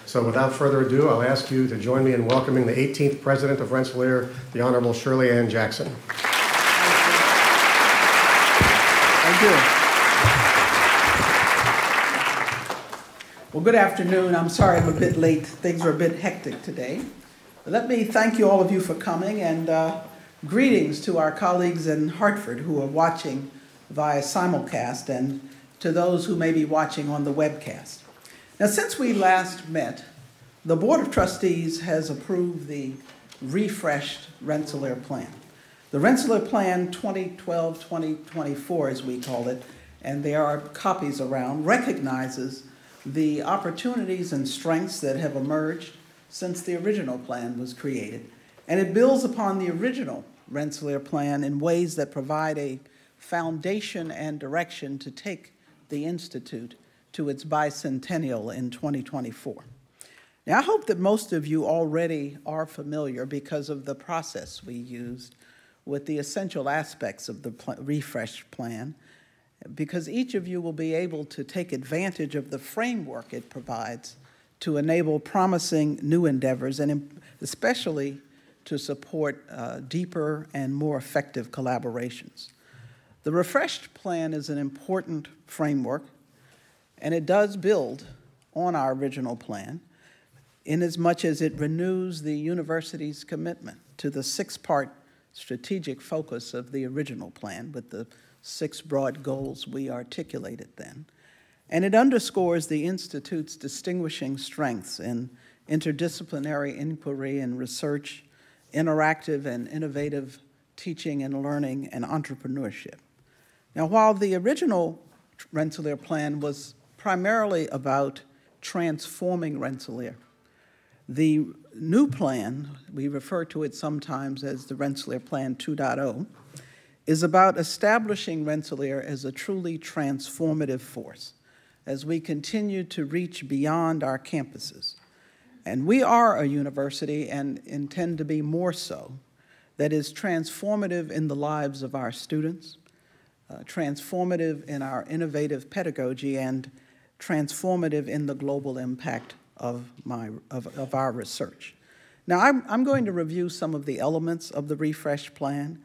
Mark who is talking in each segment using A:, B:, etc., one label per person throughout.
A: So without further ado, I'll ask you to join me in welcoming the 18th President of Rensselaer, the Honorable Shirley Ann Jackson.
B: Thank you. Well, good afternoon. I'm sorry I'm a bit late. Things are a bit hectic today. But let me thank you, all of you, for coming, and greetings to our colleagues in Hartford who are watching via simulcast, and to those who may be watching on the webcast. Now, since we last met, the Board of Trustees has approved the refreshed Rensselaer Plan. The Rensselaer Plan 2012-2024, as we call it, and there are copies around, recognizes the opportunities and strengths that have emerged since the original plan was created. And it builds upon the original Rensselaer Plan in ways that provide a foundation and direction to take the Institute to its bicentennial in 2024. Now, I hope that most of you already are familiar, because of the process we used, with the essential aspects of the refreshed plan, because each of you will be able to take advantage of the framework it provides to enable promising new endeavors, and especially to support deeper and more effective collaborations. The refreshed plan is an important framework, and it does build on our original plan, inasmuch as it renews the university's commitment to the six-part strategic focus of the original plan, with the 6 broad goals we articulated then. And it underscores the Institute's distinguishing strengths in interdisciplinary inquiry and research, interactive and innovative teaching and learning, and entrepreneurship. Now, while the original Rensselaer Plan was primarily about transforming Rensselaer, the new plan, we refer to it sometimes as the Rensselaer Plan 2.0, is about establishing Rensselaer as a truly transformative force as we continue to reach beyond our campuses. And we are a university, and intend to be more so, that is transformative in the lives of our students, transformative in our innovative pedagogy, and transformative in the global impact of our research. Now, I'm going to review some of the elements of the refreshed plan,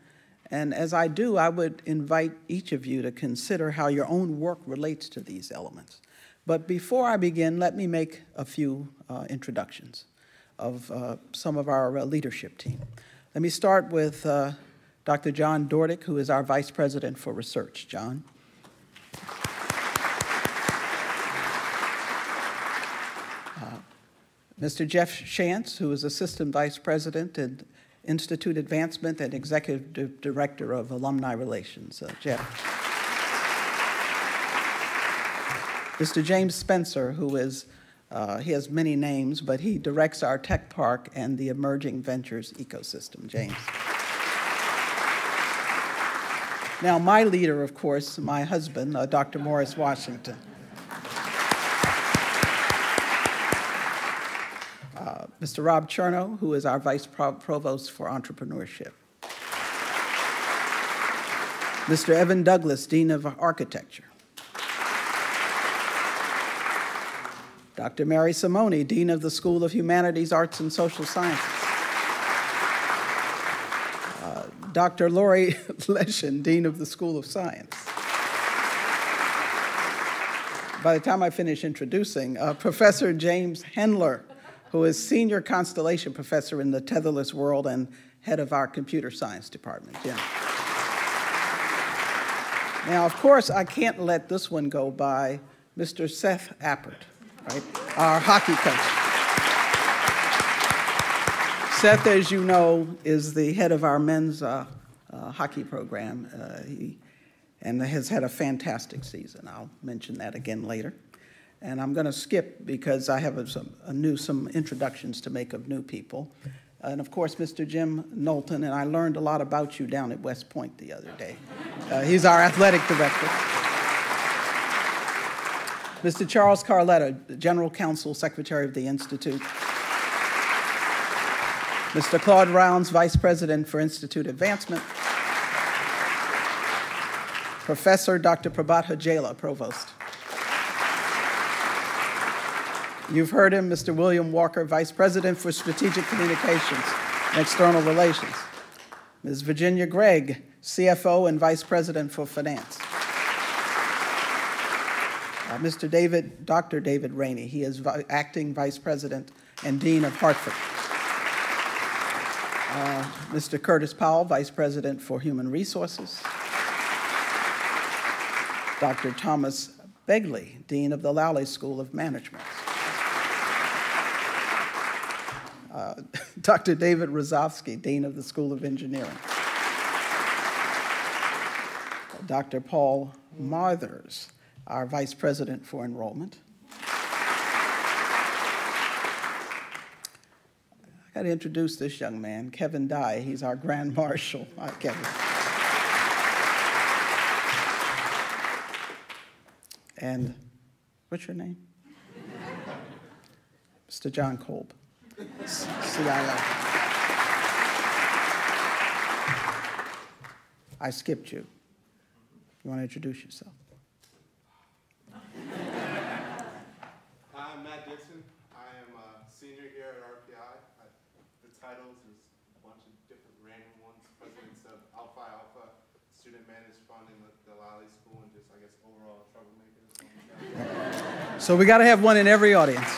B: and as I do, I would invite each of you to consider how your own work relates to these elements. But before I begin, let me make a few introductions of some of our leadership team. Let me start with Dr. John Dordick, who is our Vice President for Research. John. Mr. Jeff Shantz, who is Assistant Vice President and Institute Advancement and Executive Director of Alumni Relations. Jeff. Mr. James Spencer, who is, he has many names, but he directs our Tech Park and the Emerging Ventures ecosystem. James. Now, my leader, of course, my husband, Dr. Morris Washington. Mr. Rob Chernow, who is our Vice Provost for Entrepreneurship. Mr. Evan Douglas, Dean of Architecture. Dr. Mary Simone, Dean of the School of Humanities, Arts, and Social Sciences. Dr. Lori Leshin, Dean of the School of Science. By the time I finish introducing, Professor James Hendler, who is Senior Constellation Professor in the Tetherless World and head of our Computer Science Department. Jim. Now, of course, I can't let this one go by, Mr. Seth Appert, right? Our hockey coach. Seth, as you know, is the head of our men's hockey program, and has had a fantastic season. I'll mention that again later. And I'm going to skip because I have some introductions to make of new people. And of course, Mr. Jim Knowlton, and I learned a lot about you down at West Point the other day. He's our athletic director. Mr. Charles Carletta, General Counsel, Secretary of the Institute. Mr. Claude Rounds, Vice President for Institute Advancement. Professor Dr. Prabhat Hajela, Provost. You've heard him, Mr. William Walker, Vice President for Strategic Communications and External Relations. Ms. Virginia Gregg, CFO and Vice President for Finance. Dr. David Rainey, he is Acting Vice President and Dean of Hartford. Mr. Curtis Powell, Vice President for Human Resources. Dr. Thomas Begley, Dean of the Lally School of Management. Dr. David Rozovsky, Dean of the School of Engineering. Dr. Paul Marthers, our Vice President for Enrollment. I got to introduce this young man, Kevin Dye. He's our Grand Marshal. Hi, Kevin. And what's your name? Mr. John Kolb, CIO. I skipped you. You want to introduce yourself?
C: I'm Matt Dixon. I am a senior here at RPI. The titles is a bunch of different random ones. Presidents of Alpha Alpha, Student Managed Fund in the Lally School, and just, I guess, overall troublemaker.
B: So we got to have one in every audience.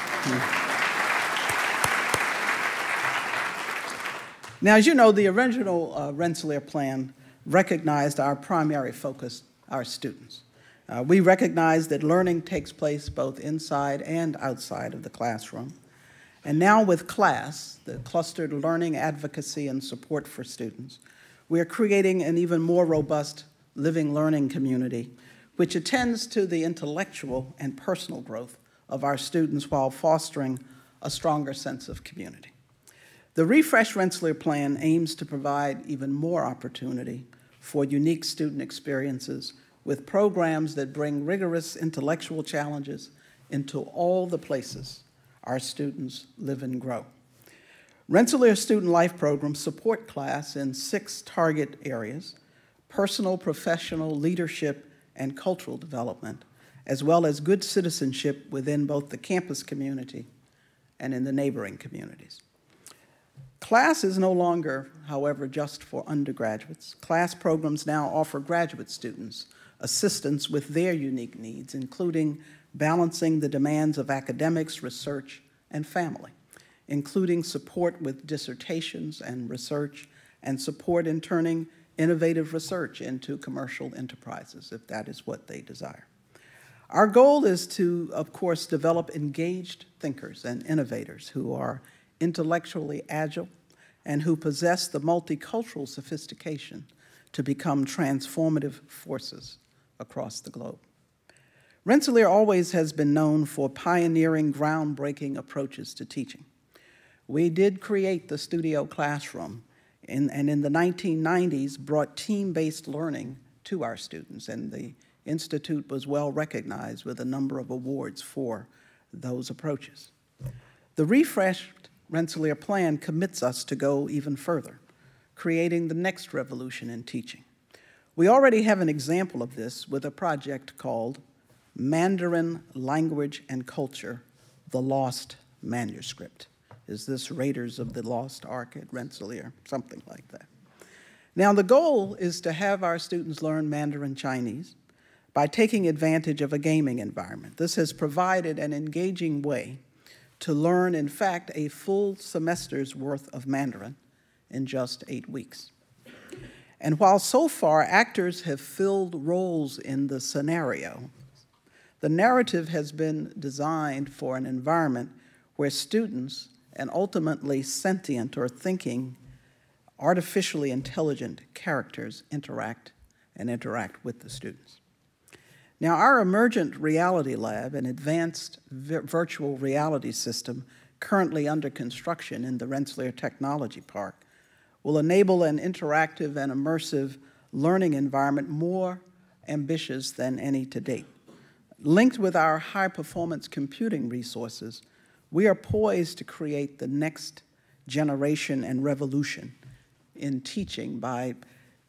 B: Now, as you know, the original Rensselaer plan recognized our primary focus, our students. We recognize that learning takes place both inside and outside of the classroom. And now with CLASS, the Clustered Learning Advocacy and Support for Students, we are creating an even more robust living learning community, which attends to the intellectual and personal growth of our students while fostering a stronger sense of community. The refreshed Rensselaer plan aims to provide even more opportunity for unique student experiences with programs that bring rigorous intellectual challenges into all the places our students live and grow. Rensselaer Student Life programs support CLASS in 6 target areas: personal, professional, leadership, and cultural development, as well as good citizenship within both the campus community and in the neighboring communities. CLASS is no longer, however, just for undergraduates. CLASS programs now offer graduate students assistance with their unique needs, including balancing the demands of academics, research, and family, including support with dissertations and research, and support in turning innovative research into commercial enterprises, if that is what they desire. Our goal is to, of course, develop engaged thinkers and innovators who are intellectually agile and who possess the multicultural sophistication to become transformative forces across the globe. Rensselaer always has been known for pioneering groundbreaking approaches to teaching. We did create the studio classroom and in the 1990s brought team-based learning to our students, and the Institute was well recognized with a number of awards for those approaches. The refreshed Rensselaer plan commits us to go even further, creating the next revolution in teaching. We already have an example of this with a project called Mandarin Language and Culture, the Lost Manuscript. Is this Raiders of the Lost Ark at Rensselaer? Something like that. Now, the goal is to have our students learn Mandarin Chinese by taking advantage of a gaming environment. This has provided an engaging way to learn, in fact, a full semester's worth of Mandarin in just 8 weeks. And while so far actors have filled roles in the scenario, the narrative has been designed for an environment where students and ultimately sentient or thinking, artificially intelligent characters interact with the students. Now, our emergent reality lab, an advanced virtual reality system currently under construction in the Rensselaer Technology Park, will enable an interactive and immersive learning environment more ambitious than any to date. Linked with our high-performance computing resources, we are poised to create the next generation and revolution in teaching by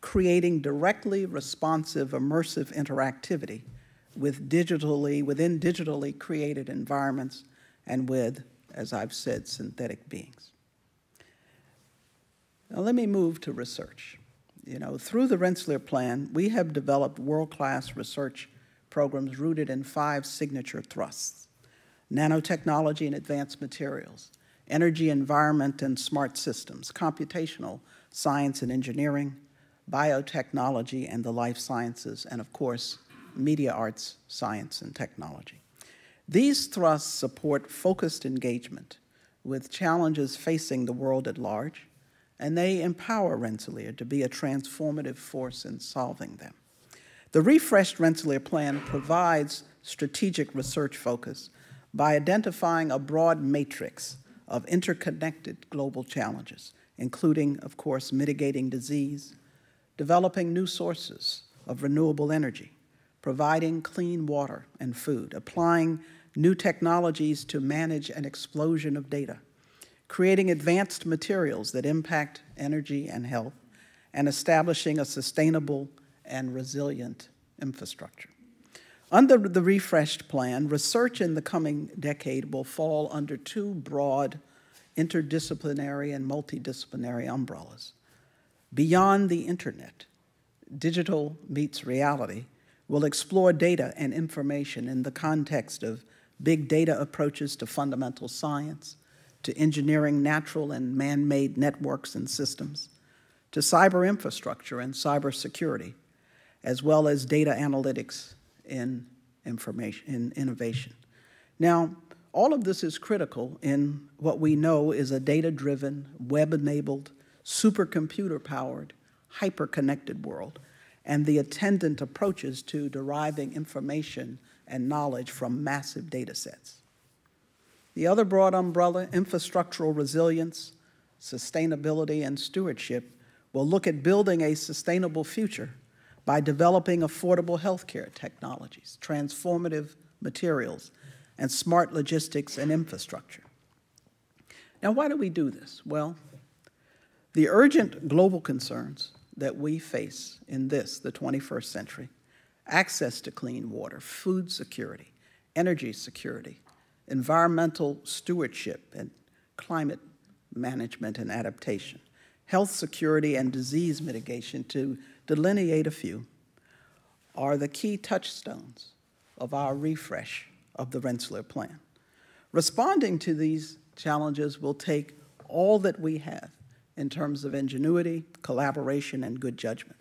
B: creating directly responsive, immersive interactivity within digitally created environments and with, as I've said, synthetic beings. Now let me move to research. Through the Rensselaer Plan, we have developed world-class research programs rooted in 5 signature thrusts: nanotechnology and advanced materials, energy, environment, and smart systems, computational science and engineering, biotechnology and the life sciences, and of course, media arts, science, and technology. These thrusts support focused engagement with challenges facing the world at large, and they empower Rensselaer to be a transformative force in solving them. The refreshed Rensselaer Plan provides strategic research focus by identifying a broad matrix of interconnected global challenges, including, of course, mitigating disease, developing new sources of renewable energy, providing clean water and food, applying new technologies to manage an explosion of data, creating advanced materials that impact energy and health, and establishing a sustainable and resilient infrastructure. Under the refreshed plan, research in the coming decade will fall under 2 broad interdisciplinary and multidisciplinary umbrellas. Beyond the internet, digital meets reality will explore data and information in the context of big data approaches to fundamental science, to engineering natural and man-made networks and systems, to cyber infrastructure and cybersecurity, as well as data analytics in innovation. Now, all of this is critical in what we know is a data-driven, web-enabled, supercomputer-powered, hyper-connected world, and the attendant approaches to deriving information and knowledge from massive data sets. The other broad umbrella, infrastructural resilience, sustainability, and stewardship, will look at building a sustainable future by developing affordable healthcare technologies, transformative materials, and smart logistics and infrastructure. Now, why do we do this? Well, the urgent global concerns that we face in the 21st century, access to clean water, food security, energy security, environmental stewardship and climate management and adaptation, health security and disease mitigation, to delineate a few, are the key touchstones of our refresh of the Rensselaer Plan. Responding to these challenges will take all that we have in terms of ingenuity, collaboration, and good judgment.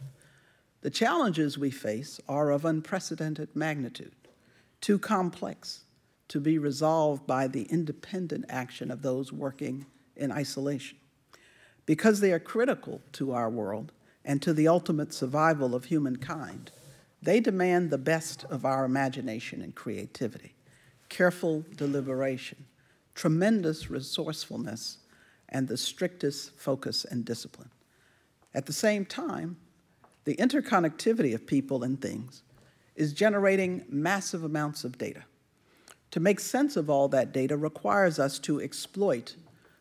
B: The challenges we face are of unprecedented magnitude, too complex to be resolved by the independent action of those working in isolation. Because they are critical to our world and to the ultimate survival of humankind, they demand the best of our imagination and creativity, careful deliberation, tremendous resourcefulness, and the strictest focus and discipline. At the same time, the interconnectivity of people and things is generating massive amounts of data. To make sense of all that data requires us to exploit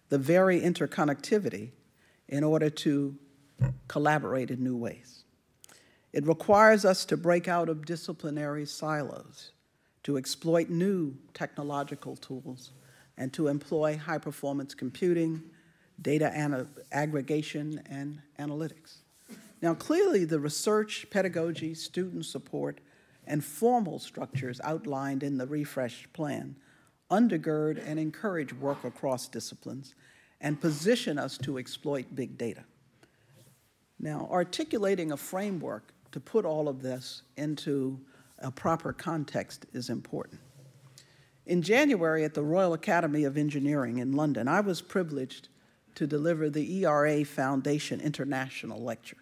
B: the very interconnectivity in order to collaborate in new ways. It requires us to break out of disciplinary silos, to exploit new technological tools, and to employ high-performance computing, data aggregation, and analytics. Now, clearly, the research, pedagogy, student support, and formal structures outlined in the refreshed plan undergird and encourage work across disciplines and position us to exploit big data. Now, articulating a framework to put all of this into a proper context is important. In January at the Royal Academy of Engineering in London, I was privileged to deliver the ERA Foundation International Lecture.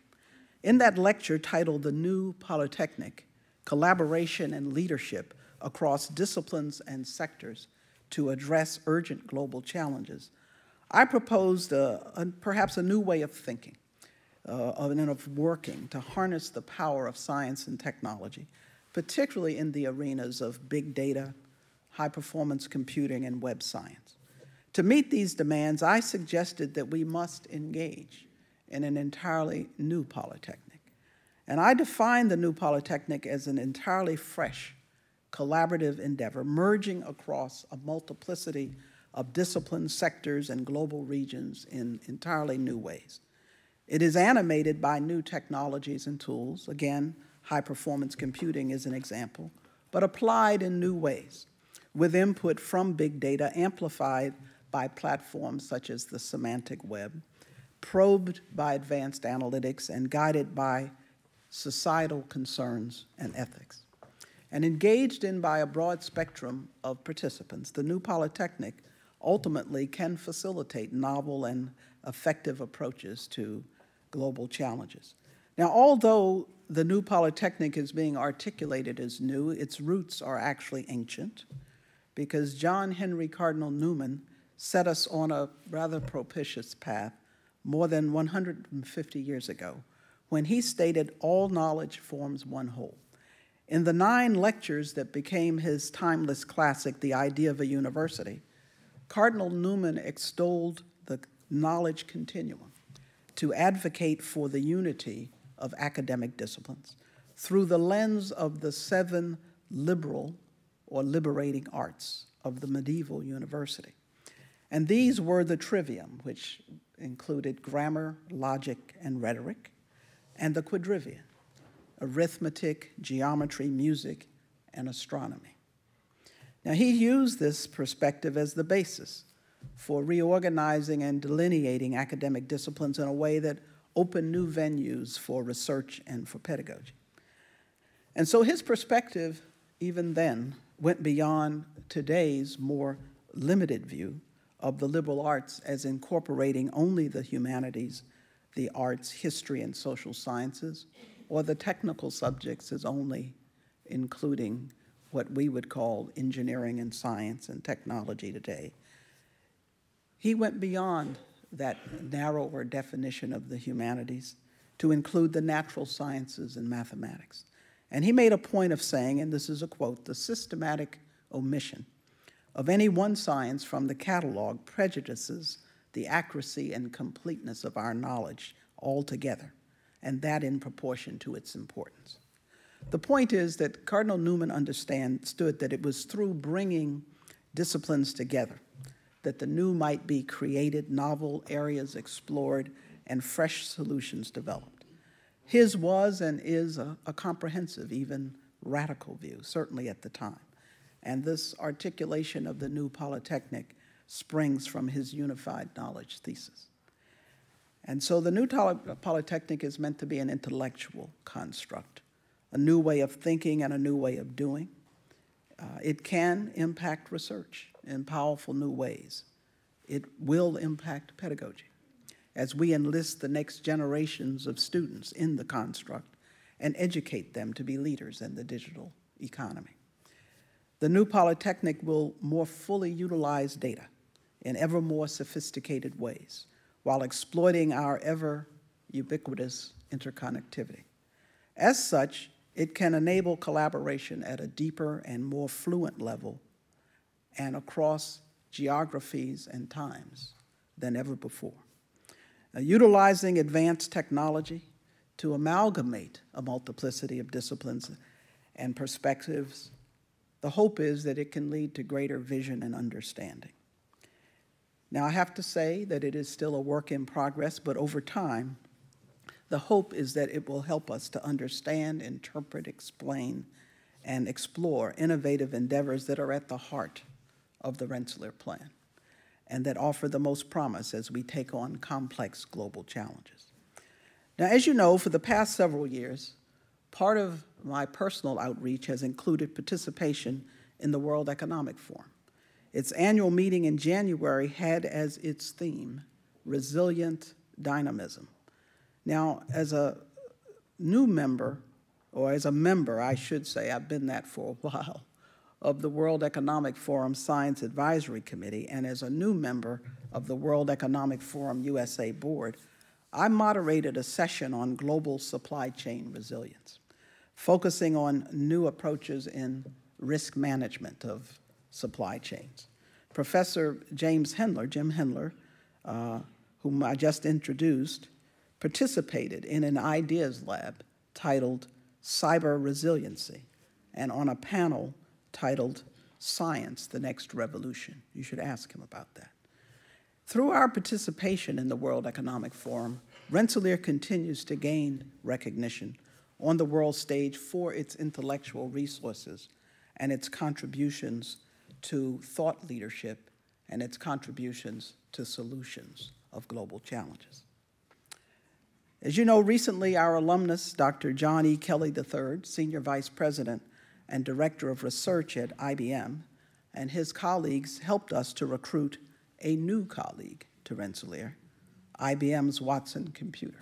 B: In that lecture, titled The New Polytechnic, Collaboration and Leadership Across Disciplines and Sectors to Address Urgent Global Challenges, I proposed perhaps a new way of thinking and of working to harness the power of science and technology, particularly in the arenas of big data, high-performance computing, and web science. To meet these demands, I suggested that we must engage in an entirely new Polytechnic. And I defined the new Polytechnic as an entirely fresh, collaborative endeavor merging across a multiplicity of disciplines, sectors, and global regions in entirely new ways. It is animated by new technologies and tools. Again, high-performance computing is an example, but applied in new ways, with input from big data amplified by platforms such as the semantic web, probed by advanced analytics, and guided by societal concerns and ethics. And engaged in by a broad spectrum of participants, the new Polytechnic ultimately can facilitate novel and effective approaches to global challenges. Now, although the new Polytechnic is being articulated as new, its roots are actually ancient, because John Henry Cardinal Newman set us on a rather propitious path more than 150 years ago, when he stated all knowledge forms one whole. In the 9 lectures that became his timeless classic, The Idea of a University, Cardinal Newman extolled the knowledge continuum to advocate for the unity of academic disciplines through the lens of the 7 liberal or liberating arts of the medieval university. And these were the trivium, which included grammar, logic, and rhetoric, and the quadrivium, arithmetic, geometry, music, and astronomy. Now, he used this perspective as the basis for reorganizing and delineating academic disciplines in a way that opened new venues for research and for pedagogy. And so his perspective, even then, went beyond today's more limited view of the liberal arts as incorporating only the humanities, the arts, history, and social sciences, or the technical subjects as only including what we would call engineering and science and technology today. He went beyond that narrower definition of the humanities to include the natural sciences and mathematics. And he made a point of saying, and this is a quote, "The systematic omission of any one science from the catalog prejudices the accuracy and completeness of our knowledge altogether, and that in proportion to its importance." The point is that Cardinal Newman understood that it was through bringing disciplines together that the new might be created, novel areas explored, and fresh solutions developed. His was and is a comprehensive, even radical view, certainly at the time. And this articulation of the new Polytechnic springs from his unified knowledge thesis. And so the new Polytechnic is meant to be an intellectual construct, a new way of thinking and a new way of doing. It can impact research in powerful new ways. It will impact pedagogy as we enlist the next generations of students in the construct and educate them to be leaders in the digital economy. The new Polytechnic will more fully utilize data in ever more sophisticated ways while exploiting our ever ubiquitous interconnectivity. As such, it can enable collaboration at a deeper and more fluent level and across geographies and times than ever before. Utilizing advanced technology to amalgamate a multiplicity of disciplines and perspectives, the hope is that it can lead to greater vision and understanding. Now, I have to say that it is still a work in progress, but over time, the hope is that it will help us to understand, interpret, explain, and explore innovative endeavors that are at the heart of the Rensselaer Plan and that offer the most promise as we take on complex global challenges. Now, as you know, for the past several years, part of my personal outreach has included participation in the World Economic Forum. Its annual meeting in January had as its theme, Resilient Dynamism. Now, as a new member, or as a member, I should say, I've been that for a while, of the World Economic Forum Science Advisory Committee, and as a new member of the World Economic Forum USA Board, I moderated a session on global supply chain resilience, focusing on new approaches in risk management of supply chains. Professor Jim Hendler, whom I just introduced, participated in an ideas lab titled Cyber Resiliency, and on a panel titled Science, the Next Revolution. You should ask him about that. Through our participation in the World Economic Forum, Rensselaer continues to gain recognition on the world stage for its intellectual resources and its contributions to thought leadership and its contributions to solutions of global challenges. As you know, recently our alumnus, Dr. John E. Kelly III, Senior Vice President and Director of Research at IBM, and his colleagues helped us to recruit a new colleague to Rensselaer, IBM's Watson computer.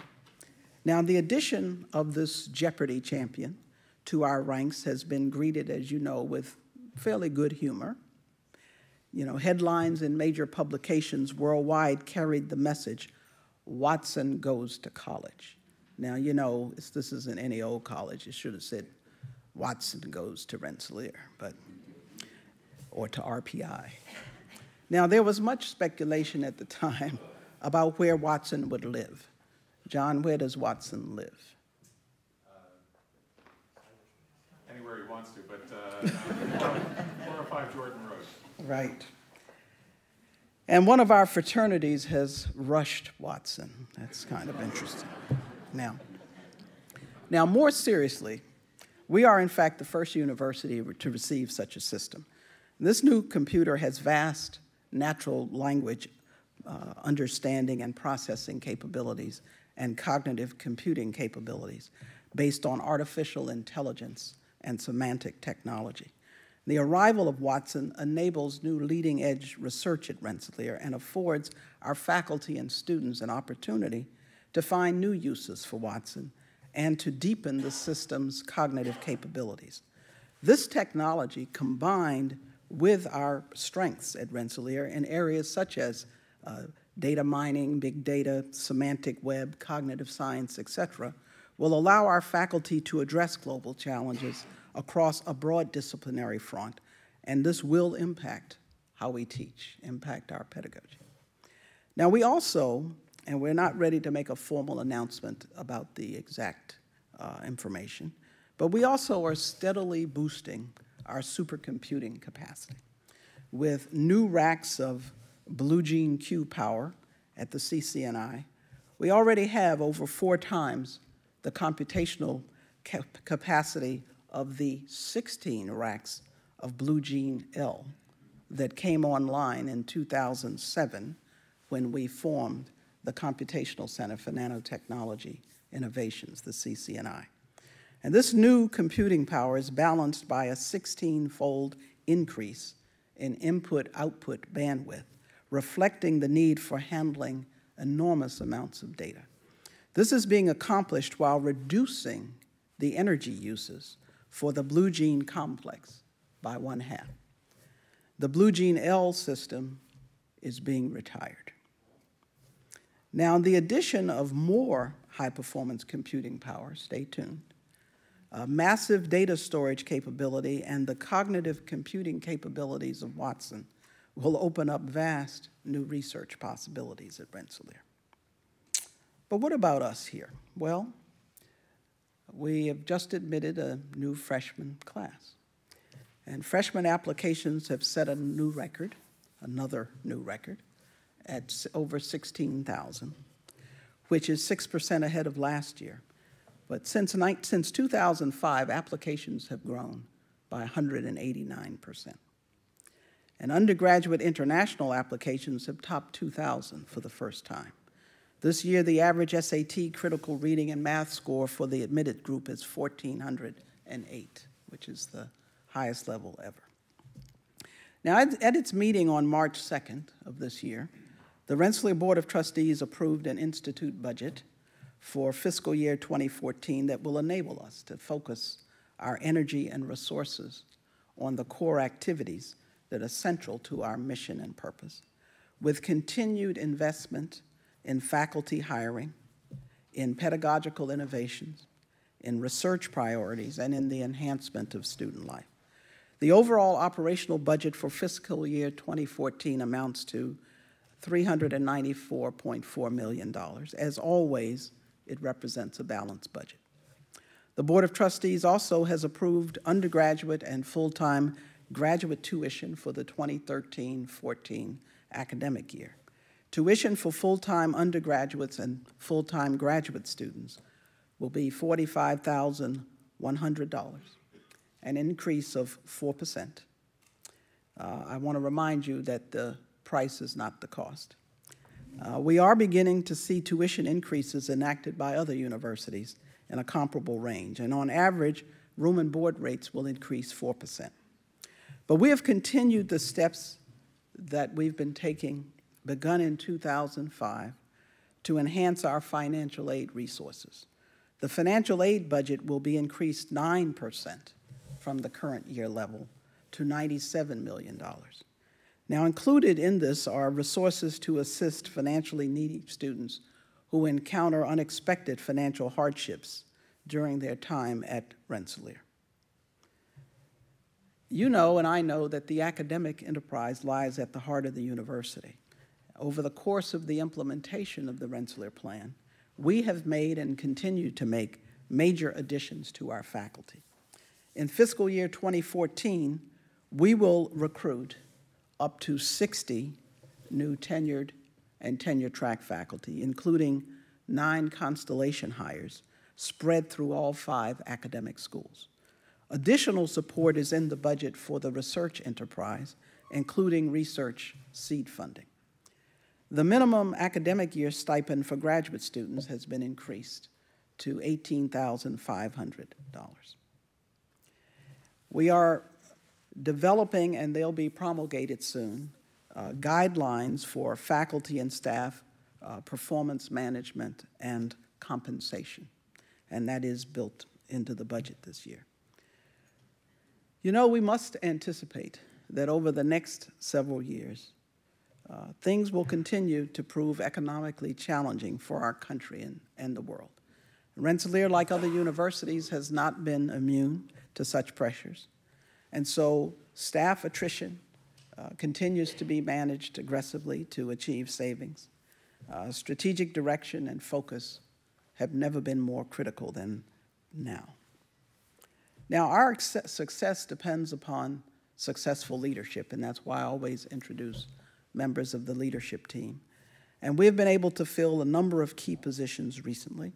B: Now, the addition of this Jeopardy champion to our ranks has been greeted, as you know, with fairly good humor. You know, headlines in major publications worldwide carried the message, Watson goes to college. Now, you know, this isn't any old college. It should have said, Watson goes to Rensselaer, or to RPI. Now, there was much speculation at the time about where Watson would live. John, where does Watson live?
D: Anywhere he wants to, but 405 Jordan Road.
B: Right. And one of our fraternities has rushed Watson. That's kind of interesting. Now, more seriously, we are in fact the first university to receive such a system. This new computer has vast natural language understanding and processing capabilities and cognitive computing capabilities based on artificial intelligence and semantic technology. The arrival of Watson enables new leading-edge research at Rensselaer and affords our faculty and students an opportunity to find new uses for Watson and to deepen the system's cognitive capabilities. This technology, combined with our strengths at Rensselaer in areas such as data mining, big data, semantic web, cognitive science, etc., will allow our faculty to address global challenges across a broad disciplinary front, and this will impact how we teach, impact our pedagogy. Now, we also, and we're not ready to make a formal announcement about the exact information, but we also are steadily boosting our supercomputing capacity with new racks of Blue Gene Q power at the CCNI. We already have over 4 times the computational capacity of the 16 racks of Blue Gene L that came online in 2007 when we formed the Computational Center for Nanotechnology Innovations, the CCNI. And this new computing power is balanced by a 16-fold increase in input-output bandwidth, reflecting the need for handling enormous amounts of data. This is being accomplished while reducing the energy uses for the Blue Gene complex by 1/2. The Blue Gene L system is being retired. Now, the addition of more high-performance computing power, stay tuned, massive data storage capability, and the cognitive computing capabilities of Watson will open up vast new research possibilities at Rensselaer. But what about us here? Well, we have just admitted a new freshman class. And freshman applications have set a new record, another new record, at over 16,000, which is 6% ahead of last year. But since 2005, applications have grown by 189%. And undergraduate international applications have topped 2,000 for the first time. This year, the average SAT critical reading and math score for the admitted group is 1,408, which is the highest level ever. Now, at its meeting on March 2nd of this year, the Rensselaer Board of Trustees approved an institute budget for fiscal year 2014 that will enable us to focus our energy and resources on the core activities that are central to our mission and purpose, with continued investment in faculty hiring, in pedagogical innovations, in research priorities, and in the enhancement of student life. The overall operational budget for fiscal year 2014 amounts to $394.4 million. As always, it represents a balanced budget. The Board of Trustees also has approved undergraduate and full-time graduate tuition for the 2013-14 academic year. Tuition for full-time undergraduates and full-time graduate students will be $45,100, an increase of 4%. I want to remind you that the price is not the cost. We are beginning to see tuition increases enacted by other universities in a comparable range, and on average, room and board rates will increase 4%. But we have continued the steps that we've been taking, begun in 2005, to enhance our financial aid resources. The financial aid budget will be increased 9% from the current year level to $97 million. Now, included in this are resources to assist financially needy students who encounter unexpected financial hardships during their time at Rensselaer. You know, and I know, that the academic enterprise lies at the heart of the university. Over the course of the implementation of the Rensselaer Plan, we have made and continue to make major additions to our faculty. In fiscal year 2014, we will recruit up to 60 new tenured and tenure-track faculty, including 9 Constellation hires spread through all 5 academic schools. Additional support is in the budget for the research enterprise, including research seed funding. The minimum academic year stipend for graduate students has been increased to $18,500. We are developing, and they'll be promulgated soon, guidelines for faculty and staff performance management and compensation, and that is built into the budget this year. You know, we must anticipate that over the next several years, things will continue to prove economically challenging for our country and the world. Rensselaer, like other universities, has not been immune to such pressures. And so staff attrition continues to be managed aggressively to achieve savings. Strategic direction and focus have never been more critical than now. Now, our success depends upon successful leadership, and that's why I always introduce members of the leadership team. And we've been able to fill a number of key positions recently.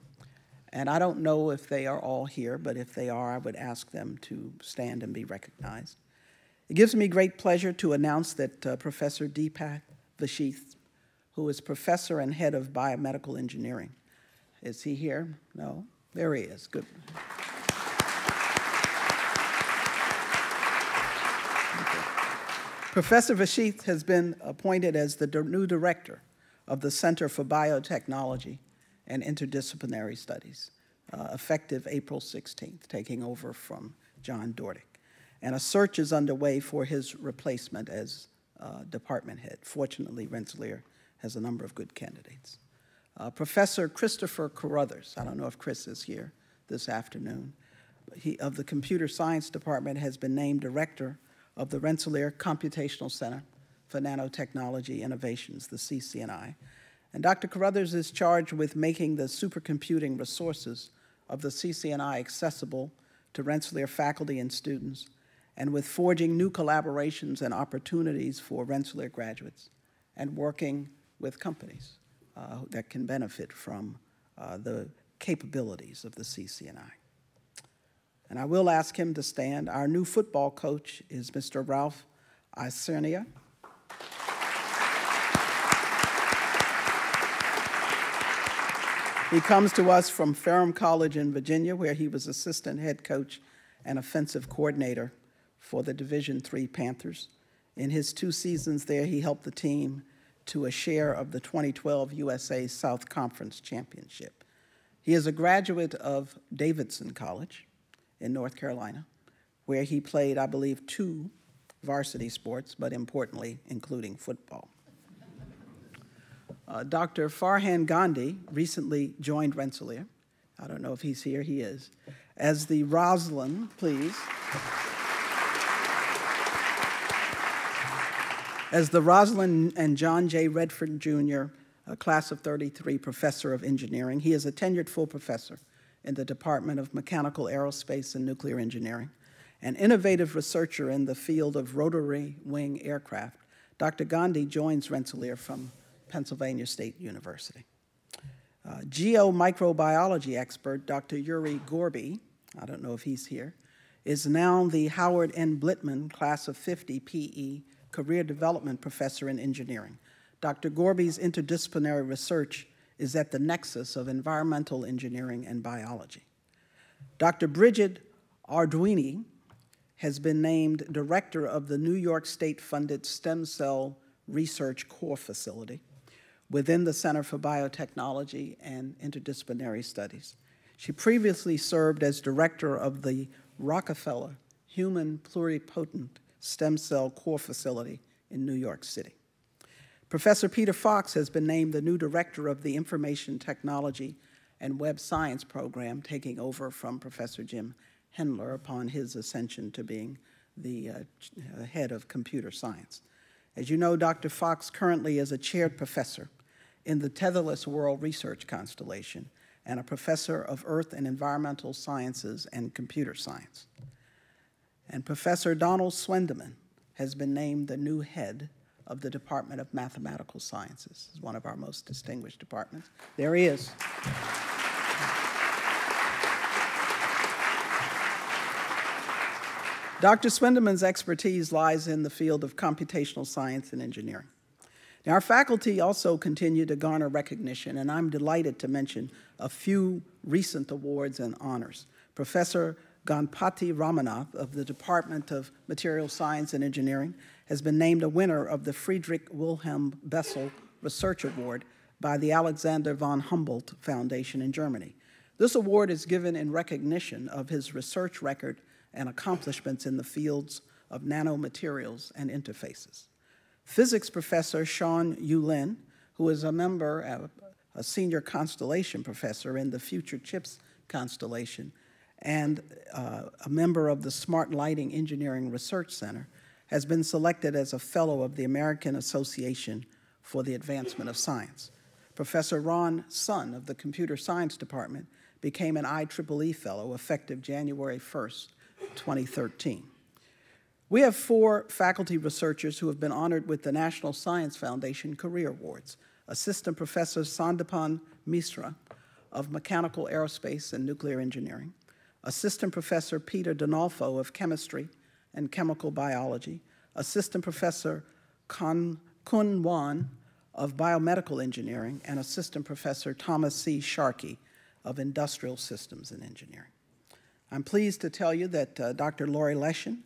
B: And I don't know if they are all here, but if they are, I would ask them to stand and be recognized. It gives me great pleasure to announce that Professor Deepak Vashith, who is professor and head of biomedical engineering. Is he here? No? There he is. Good. Professor Vashith has been appointed as the new director of the Center for Biotechnology and Interdisciplinary Studies, effective April 16th, taking over from John Dordick. And a search is underway for his replacement as department head. Fortunately, Rensselaer has a number of good candidates. Professor Christopher Carruthers, I don't know if Chris is here this afternoon, he, of the Computer Science Department, has been named director of the Rensselaer Computational Center for Nanotechnology Innovations, the CCNI. And Dr. Carruthers is charged with making the supercomputing resources of the CCNI accessible to Rensselaer faculty and students, and with forging new collaborations and opportunities for Rensselaer graduates, and working with companies that can benefit from the capabilities of the CCNI. And I will ask him to stand. Our new football coach is Mr. Ralph Isernia. He comes to us from Ferrum College in Virginia, where he was assistant head coach and offensive coordinator for the Division III Panthers. In his 2 seasons there, he helped the team to a share of the 2012 USA South Conference Championship. He is a graduate of Davidson College in North Carolina, where he played, I believe, 2 varsity sports, but importantly, including football. Dr. Farhan Gandhi recently joined Rensselaer. I don't know if he's here, he is. As the Rosalind, please. As the Rosalind and John J. Redford Jr., a class of 33 professor of engineering. He is a tenured full professor in the Department of Mechanical Aerospace and Nuclear Engineering, An innovative researcher in the field of rotary wing aircraft, Dr. Gandhi joins Rensselaer from Pennsylvania State University. Geomicrobiology expert Dr. Yuri Gorby, I don't know if he's here, is now the Howard N. Blitman Class of 50 PE Career Development Professor in Engineering. Dr. Gorby's interdisciplinary research is at the nexus of environmental engineering and biology. Dr. Bridget Arduini has been named director of the New York State-funded Stem Cell Research Core Facility within the Center for Biotechnology and Interdisciplinary Studies. She previously served as director of the Rockefeller Human Pluripotent Stem Cell Core Facility in New York City. Professor Peter Fox has been named the new director of the Information Technology and Web Science Program, taking over from Professor Jim Hendler upon his ascension to being the head of computer science. As you know, Dr. Fox currently is a chaired professor in the Tetherless World Research Constellation and a professor of Earth and Environmental Sciences and Computer Science. And Professor Donald Swendeman has been named the new head of the Department of Mathematical Sciences. It's one of our most distinguished departments. There he is. Dr. Swendeman's expertise lies in the field of computational science and engineering. Now, our faculty also continue to garner recognition, and I'm delighted to mention a few recent awards and honors. Professor Ganpati Ramanath of the Department of Material Science and Engineering has been named a winner of the Friedrich Wilhelm Bessel Research Award by the Alexander von Humboldt Foundation in Germany. This award is given in recognition of his research record and accomplishments in the fields of nanomaterials and interfaces. Physics professor Sean Yulin, who is a senior constellation professor in the Future Chips constellation and a member of the Smart Lighting Engineering Research Center, has been selected as a fellow of the American Association for the Advancement of Science. Professor Ron Sun of the Computer Science Department became an IEEE fellow effective January 1st, 2013. We have 4 faculty researchers who have been honored with the National Science Foundation Career Awards. Assistant Professor Sandipan Misra of Mechanical Aerospace and Nuclear Engineering, Assistant Professor Peter Donalfo of Chemistry and Chemical Biology, Assistant Professor Kun Wan of Biomedical Engineering, and Assistant Professor Thomas C. Sharkey of Industrial Systems and Engineering. I'm pleased to tell you that Dr. Lori Leshin,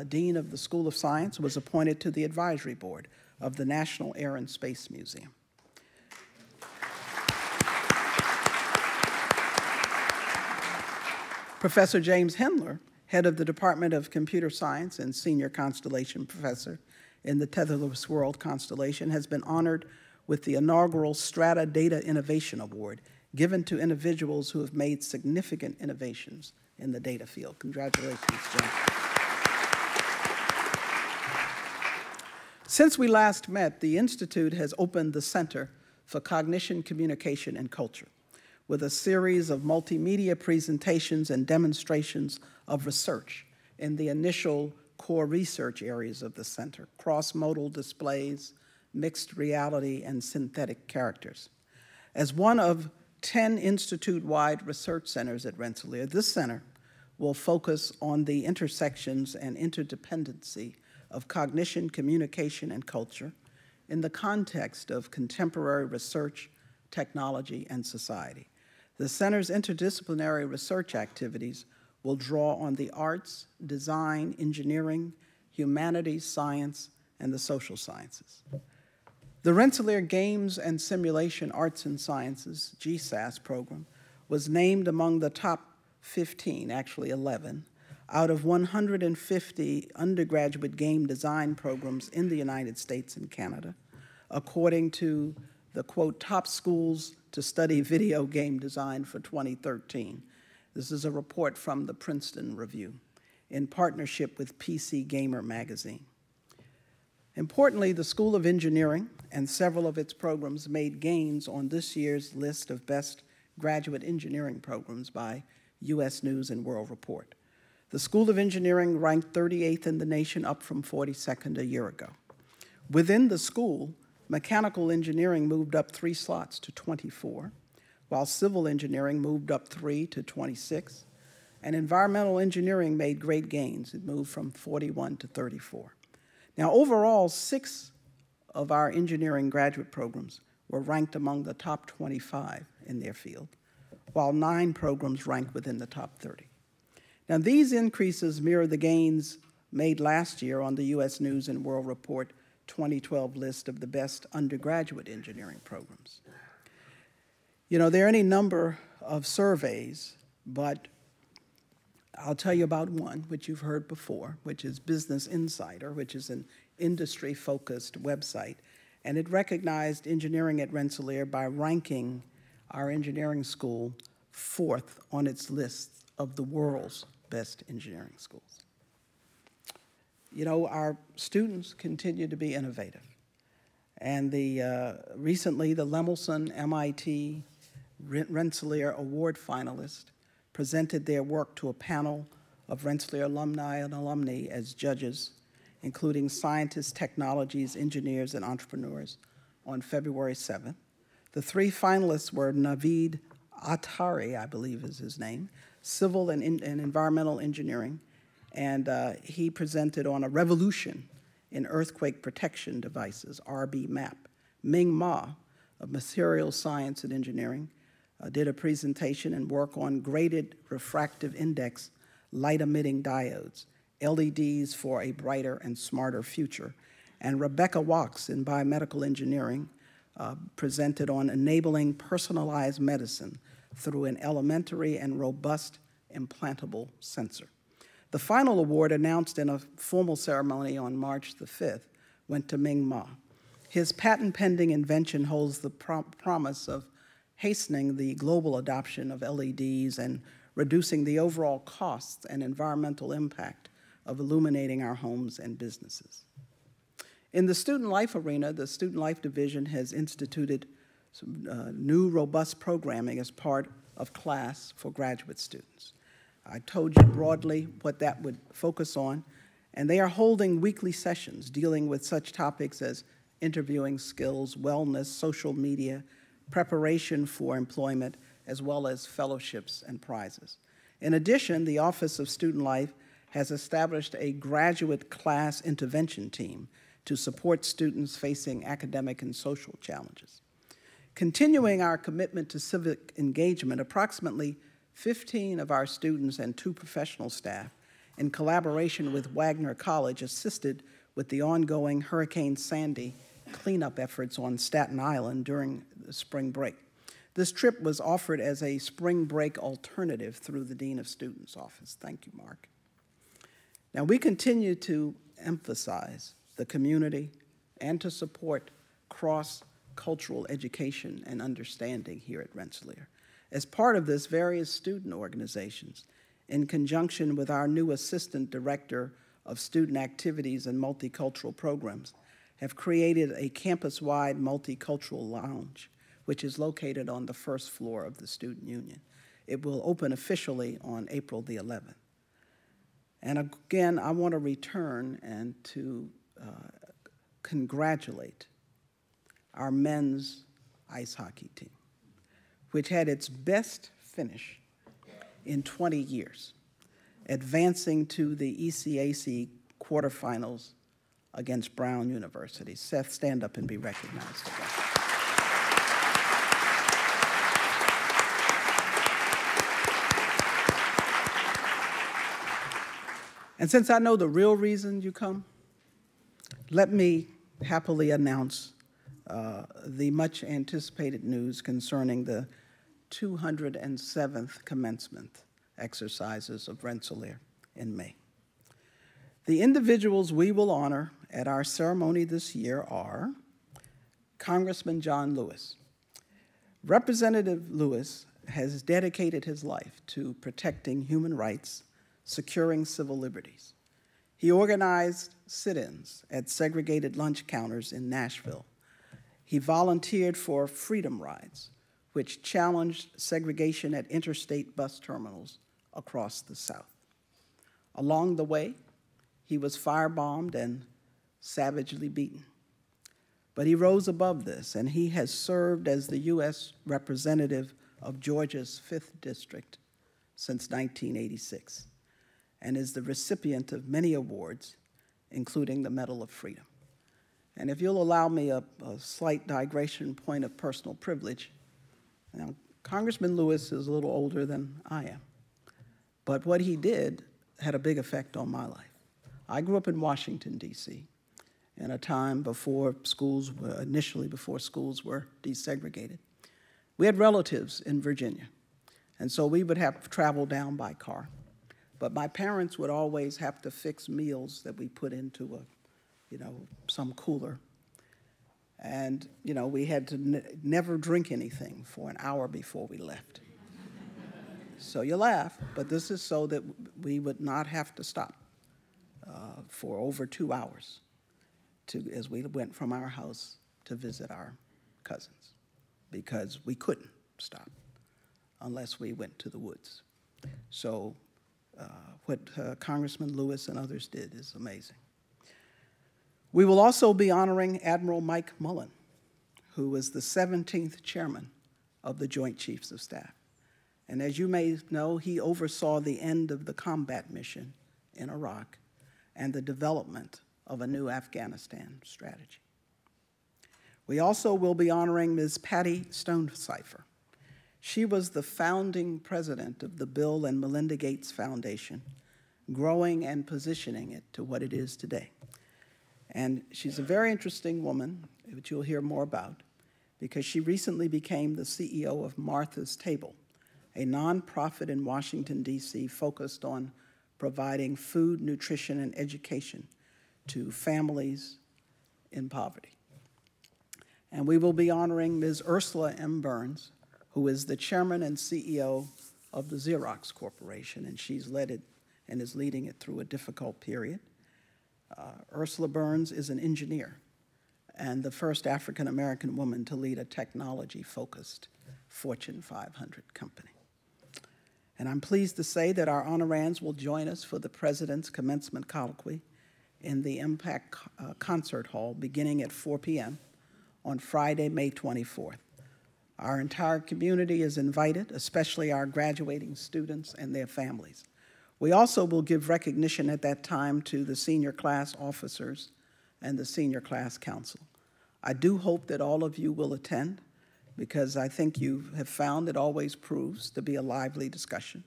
B: Dean of the School of Science, was appointed to the advisory board of the National Air and Space Museum. Professor James Hendler, head of the Department of Computer Science and senior constellation professor in the Tetherless World Constellation, has been honored with the inaugural Strata Data Innovation Award, given to individuals who have made significant innovations in the data field. Congratulations, Jim. Since we last met, the Institute has opened the Center for Cognition, Communication, and Culture with a series of multimedia presentations and demonstrations of research in the initial core research areas of the center: cross-modal displays, mixed reality, and synthetic characters. As one of 10 institute-wide research centers at Rensselaer, this center will focus on the intersections and interdependency of cognition, communication, and culture in the context of contemporary research, technology, and society. The center's interdisciplinary research activities will draw on the arts, design, engineering, humanities, science, and the social sciences. The Rensselaer Games and Simulation Arts and Sciences, GSAS program, was named among the top 15, actually 11, out of 150 undergraduate game design programs in the United States and Canada, according to the, quote, top schools to study video game design for 2013. This is a report from the Princeton Review in partnership with PC Gamer magazine. Importantly, the School of Engineering and several of its programs made gains on this year's list of best graduate engineering programs by U.S. News and World Report. The School of Engineering ranked 38th in the nation, up from 42nd a year ago. Within the school, mechanical engineering moved up 3 slots to 24, while civil engineering moved up 3 to 26, and environmental engineering made great gains. It moved from 41 to 34. Now, overall, 6 of our engineering graduate programs were ranked among the top 25 in their field, while 9 programs ranked within the top 30. Now, these increases mirror the gains made last year on the U.S. News and World Report 2012 list of the best undergraduate engineering programs. You know, there are any number of surveys, but I'll tell you about one, which you've heard before, which is Business Insider, which is an industry-focused website, and it recognized engineering at Rensselaer by ranking our engineering school 4th on its list of the world's best engineering schools. You know, our students continue to be innovative. And recently, the Lemelson MIT Rensselaer Award finalists presented their work to a panel of Rensselaer alumni and alumni as judges, including scientists, technologies, engineers, and entrepreneurs, on February 7th. The 3 finalists were Naveed Attari, I believe is his name, civil and environmental engineering, and he presented on a revolution in earthquake protection devices, RBMAP. Ming Ma of materials science and engineering did a presentation and work on graded refractive index light-emitting diodes, LEDs for a brighter and smarter future. And Rebecca Wachs in biomedical engineering presented on enabling personalized medicine through an elementary and robust implantable sensor. The final award, announced in a formal ceremony on March the 5th, went to Ming Ma. His patent-pending invention holds the promise of hastening the global adoption of LEDs and reducing the overall costs and environmental impact of illuminating our homes and businesses. In the student life arena, the Student Life Division has instituted some new robust programming as part of class for graduate students. I told you broadly what that would focus on, and they are holding weekly sessions dealing with such topics as interviewing skills, wellness, social media, preparation for employment, as well as fellowships and prizes. In addition, the Office of Student Life has established a graduate class intervention team to support students facing academic and social challenges. Continuing our commitment to civic engagement, approximately 15 of our students and 2 professional staff, in collaboration with Wagner College, assisted with the ongoing Hurricane Sandy cleanup efforts on Staten Island during the spring break. This trip was offered as a spring break alternative through the Dean of Students office. Thank you, Mark. Now, we continue to emphasize the community and to support cross-cultural education and understanding here at Rensselaer. As part of this, various student organizations, in conjunction with our new Assistant Director of Student Activities and Multicultural Programs, have created a campus-wide multicultural lounge, which is located on the 1st floor of the Student Union. It will open officially on April the 11th. And again, I want to return and to congratulate our men's ice hockey team, which had its best finish in 20 years, advancing to the ECAC quarterfinals against Brown University. Seth, stand up and be recognized again. And since I know the real reason you come, let me happily announce the much anticipated news concerning the 207th commencement exercises of Rensselaer in May. The individuals we will honor at our ceremony this year are Congressman John Lewis. Representative Lewis has dedicated his life to protecting human rights, securing civil liberties. He organized sit-ins at segregated lunch counters in Nashville. He volunteered for Freedom Rides, which challenged segregation at interstate bus terminals across the South. Along the way, he was firebombed and savagely beaten. But he rose above this, and he has served as the U.S. representative of Georgia's 5th District since 1986, and is the recipient of many awards, including the Medal of Freedom. And if you'll allow me a slight digression, point of personal privilege, now, Congressman Lewis is a little older than I am, but what he did had a big effect on my life. I grew up in Washington, D.C., in a time before schools were, initially before schools were desegregated. We had relatives in Virginia, and so we would have to travel down by car. But my parents would always have to fix meals that we put into some cooler. And, we had to never drink anything for an hour before we left. So you laugh, but this is so that we would not have to stop for over 2 hours as we went from our house to visit our cousins, because we couldn't stop unless we went to the woods. So what Congressman Lewis and others did is amazing. We will also be honoring Admiral Mike Mullen, who was the 17th chairman of the Joint Chiefs of Staff. And as you may know, he oversaw the end of the combat mission in Iraq and the development of a new Afghanistan strategy. We also will be honoring Ms. Patty Stonecipher. She was the founding president of the Bill and Melinda Gates Foundation, growing and positioning it to what it is today. And she's a very interesting woman, which you'll hear more about, because she recently became the CEO of Martha's Table, a nonprofit in Washington, D.C., focused on providing food, nutrition, and education to families in poverty. And we will be honoring Ms. Ursula M. Burns, who is the chairman and CEO of the Xerox Corporation, and she's led it and is leading it through a difficult period. Ursula Burns is an engineer and the first African-American woman to lead a technology-focused Fortune 500 company. And I'm pleased to say that our honorands will join us for the President's commencement colloquy in the EMPAC Concert Hall beginning at 4 p.m. on Friday, May 24th. Our entire community is invited, especially our graduating students and their families. We also will give recognition at that time to the senior class officers and the senior class council. I do hope that all of you will attend, because I think you have found it always proves to be a lively discussion,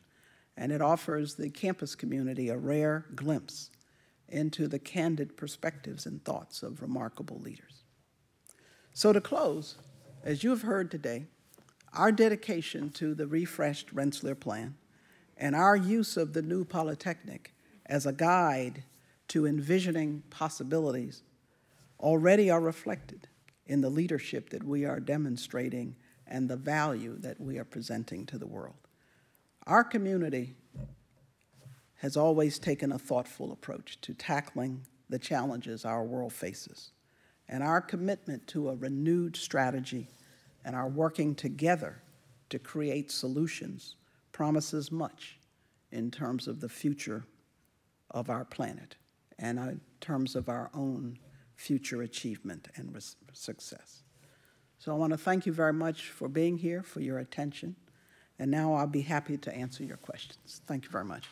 B: and it offers the campus community a rare glimpse into the candid perspectives and thoughts of remarkable leaders. So to close, as you have heard today, our dedication to the refreshed Rensselaer Plan and our use of the new Polytechnic as a guide to envisioning possibilities already are reflected in the leadership that we are demonstrating and the value that we are presenting to the world. Our community has always taken a thoughtful approach to tackling the challenges our world faces, and our commitment to a renewed strategy and our working together to create solutions promises much in terms of the future of our planet and in terms of our own future achievement and success. So I want to thank you very much for being here, for your attention, and now I'll be happy to answer your questions. Thank you very much.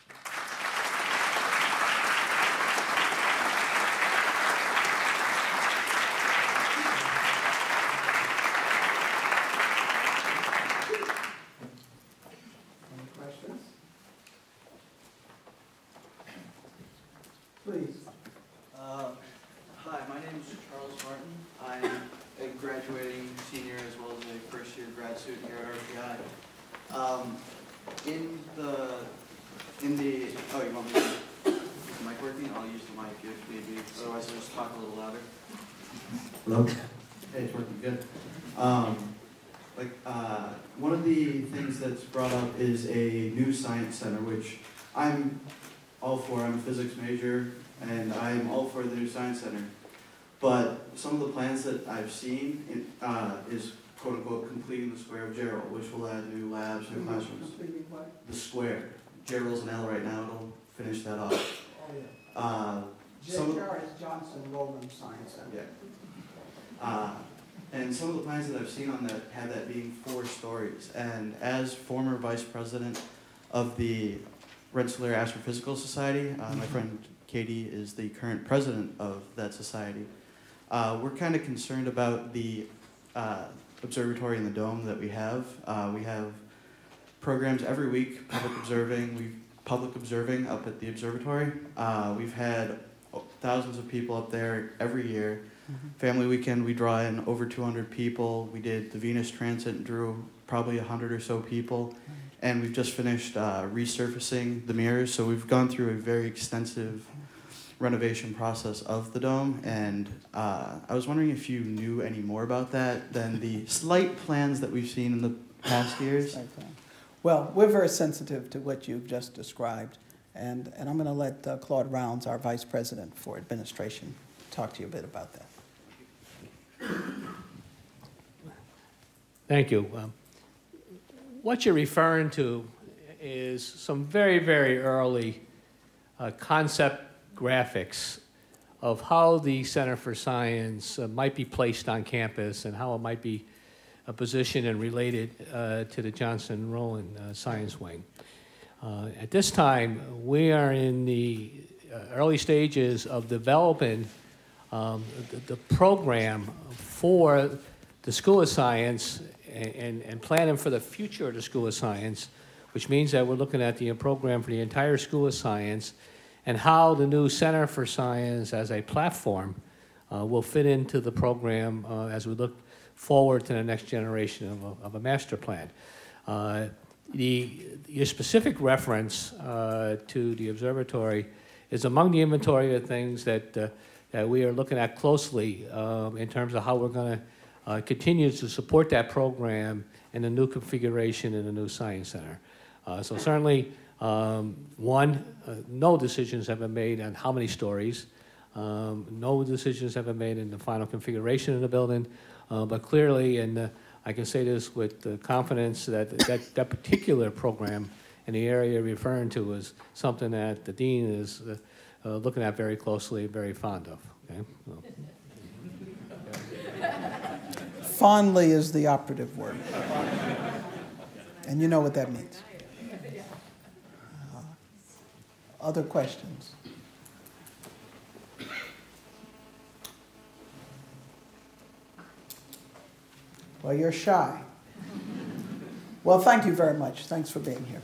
B: Please.
E: Hi, my name is Charles Martin. I'm a graduating senior as well as a first-year grad student here at RPI. Oh, you want me to, is the mic working? I'll use the mic if need be, otherwise I'll just talk a little louder. Hello? Hey, it's working good. One of the things that's brought up is a new science center, which I'm all for. I'm a physics major, and I'm all for the new science center. But some of the plans that I've seen is, quote-unquote, completing the square of Gerald, which will add new labs, new classrooms.
B: Completing what?
E: The square. Gerald's an L right now. It'll finish that off.
B: JR is Johnson Rowland Science Center.
E: Yeah. And some of the plans that I've seen on that have that being 4 stories. And as former vice president of the Rensselaer Astrophysical Society, my friend Katie is the current president of that society. We're kind of concerned about the observatory in the dome that we have. We have programs every week, public observing up at the observatory. We've had thousands of people up there every year. Family weekend, we draw in over 200 people. We did the Venus transit and drew probably 100 or so people. And we've just finished resurfacing the mirrors. So we've gone through a very extensive renovation process of the dome. And I was wondering if you knew any more about that than the slight plans that we've seen in the past years.
B: Well, we're very sensitive to what you've just described. And I'm going to let Claude Rounds, our Vice President for Administration, talk to you a bit about that.
F: Thank you. What you're referring to is some very, very early concept graphics of how the Center for Science might be placed on campus and how it might be positioned and related to the Johnson Rowland Science Wing. At this time, we are in the early stages of developing the program for the School of Science and planning for the future of the School of Science, which means that we're looking at the program for the entire School of Science and how the new Center for Science as a platform will fit into the program as we look forward to the next generation of a master plan. Your specific reference to the observatory is among the inventory of things that we are looking at closely in terms of how we're going to continue to support that program in the new configuration in the new Science Center. So certainly, no decisions have been made on how many stories. No decisions have been made in the final configuration of the building. But clearly, and I can say this with confidence, that particular program in the area you're referring to is something that the dean is looking at very closely and very fond of. Okay? So.
B: Fondly is the operative word. And you know what that means. Other questions? Well, you're shy. Well, thank you very much. Thanks for being here.